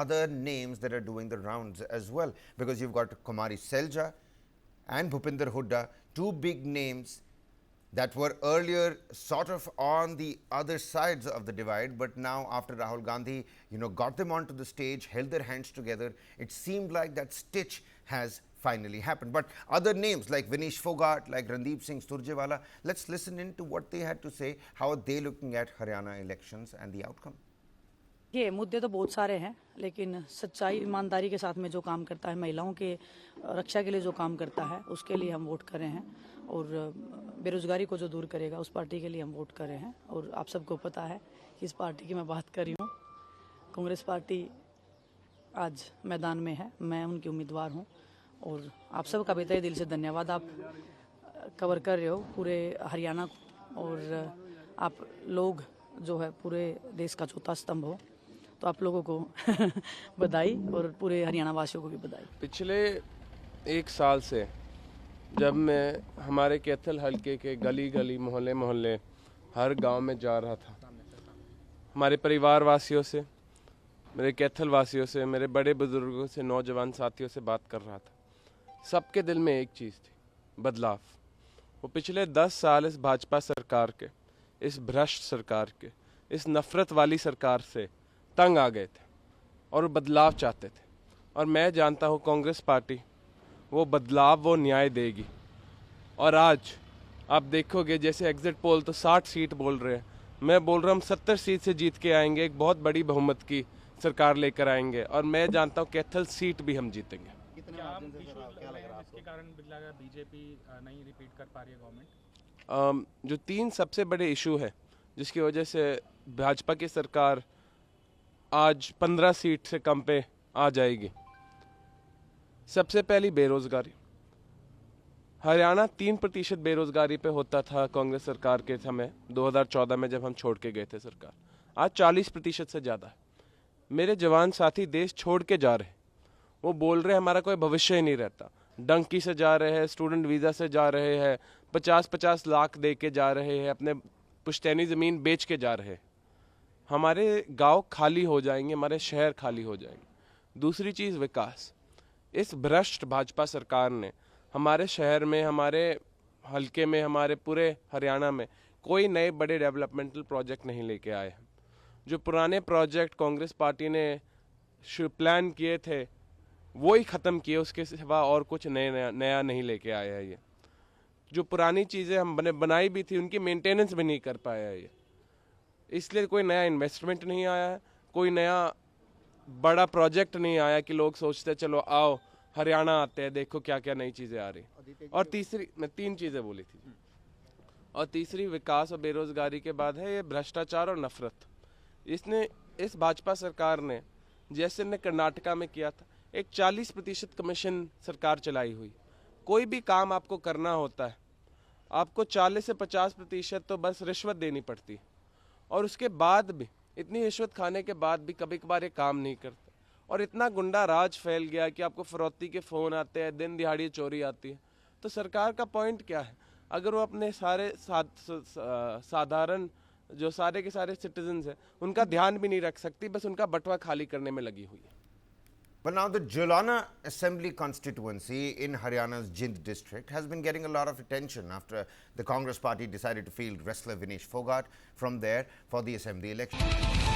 other names that are doing the rounds as well, because you've got Kumari Selja and Bhupinder Hooda, two big names that were earlier sort of on the other sides of the divide, but now after Rahul Gandhi, got them onto the stage, held their hands together, it seemed like that stitch has finally happened. But other names like Vinesh Fogart, like Randeep Singh Surjewala, let's listen in to what they had to say. How are they looking at Haryana elections and the outcome? ये मुद्दे तो बहुत सारे हैं, लेकिन सच्चाई ईमानदारी के साथ में जो काम करता है, महिलाओं के रक्षा के लिए जो काम करता है, उसके लिए हम वोट कर रहे हैं। और बेरोजगारी को जो दूर करेगा उस पार्टी के लिए हम वोट कर रहे हैं। और आप सबको पता है कि इस पार्टी की मैं बात कर रही हूँ। कांग्रेस पार्टी आज मैदान में है, मैं उनकी उम्मीदवार हूँ। और आप सबका भी तहे दिल से धन्यवाद, आप कवर कर रहे हो पूरे हरियाणा को, और आप लोग जो है पूरे देश का चौथा स्तंभ हो, तो आप लोगों को बधाई और पूरे हरियाणा वासियों को भी बधाई। पिछले एक साल से जब मैं हमारे कैथल हलके के गली गली मोहल्ले मोहल्ले हर गांव में जा रहा था, हमारे परिवार वासियों से, मेरे कैथल वासियों से, मेरे बड़े बुजुर्गों से, नौजवान साथियों से बात कर रहा था, सबके दिल में एक चीज़ थी, बदलाव। वो पिछले 10 साल इस भाजपा सरकार के, इस भ्रष्ट सरकार के, इस नफ़रत वाली सरकार से तंग आ गए थे और बदलाव चाहते थे। और मैं जानता हूँ कांग्रेस पार्टी वो बदलाव, वो न्याय देगी। और आज आप देखोगे जैसे एग्जिट पोल तो 60 सीट बोल रहे हैं, मैं बोल रहा हूँ 70 सीट से जीत के आएंगे, एक बहुत बड़ी बहुमत की सरकार लेकर आएंगे। और मैं जानता हूँ कैथल सीट भी हम जीतेंगे। इसके कारण बीजेपी नहीं रिपीट कर पा रही है गवर्नमेंट? जो 3 सबसे बड़े इशू है जिसकी वजह से भाजपा की सरकार आज 15 सीट से कम पे आ जाएगी। सबसे पहली बेरोजगारी। हरियाणा 3% बेरोजगारी पे होता था कांग्रेस सरकार के समय 2014 में जब हम छोड़ के गए थे सरकार, आज 40% से ज़्यादा है। मेरे जवान साथी देश छोड़ के जा रहे हैं, वो बोल रहे हैं हमारा कोई भविष्य ही नहीं रहता। डंकी से जा रहे हैं, स्टूडेंट वीज़ा से जा रहे हैं, 50-50 लाख दे के जा रहे हैं, अपने पुश्तैनी ज़मीन बेच के जा रहे हैं। हमारे गांव खाली हो जाएंगे, हमारे शहर खाली हो जाएंगे। दूसरी चीज़ विकास। इस भ्रष्ट भाजपा सरकार ने हमारे शहर में, हमारे हलके में, हमारे पूरे हरियाणा में कोई नए बड़े डेवलपमेंटल प्रोजेक्ट नहीं लेके आए हैं। जो पुराने प्रोजेक्ट कांग्रेस पार्टी ने प्लान किए थे वो ही ख़त्म किए, उसके सिवा और कुछ नया नहीं लेके आया है। ये जो पुरानी चीज़ें हम बनाई भी थी उनकी मेंटेनेंस भी नहीं कर पाया है ये, इसलिए कोई नया इन्वेस्टमेंट नहीं आया है, कोई नया बड़ा प्रोजेक्ट नहीं आया कि लोग सोचते चलो आओ हरियाणा आते हैं, देखो क्या क्या नई चीज़ें आ रही। और तीसरी, मैं 3 चीज़ें बोली थी, और तीसरी विकास और बेरोजगारी के बाद है ये भ्रष्टाचार और नफरत। इस भाजपा सरकार ने, जैसे ने कर्नाटका में किया था, एक 40% कमीशन सरकार चलाई हुई। कोई भी काम आपको करना होता है, आपको 40 से 50% तो बस रिश्वत देनी पड़ती है, और उसके बाद भी, इतनी रिश्वत खाने के बाद भी कभी कभार ये काम नहीं करते। और इतना गुंडा राज फैल गया कि आपको फरौती के फ़ोन आते हैं, दिन दिहाड़ी चोरी आती है। तो सरकार का पॉइंट क्या है? अगर वो अपने सारे साधारण जो सारे के सारे सिटीजन्स हैं उनका ध्यान भी नहीं रख सकती, बस उनका बटवा खाली करने में लगी हुई है। But now the Julana Assembly constituency in Haryana's Jind district has been getting a lot of attention after the Congress party decided to field wrestler Vinesh Fogart from there for the assembly election.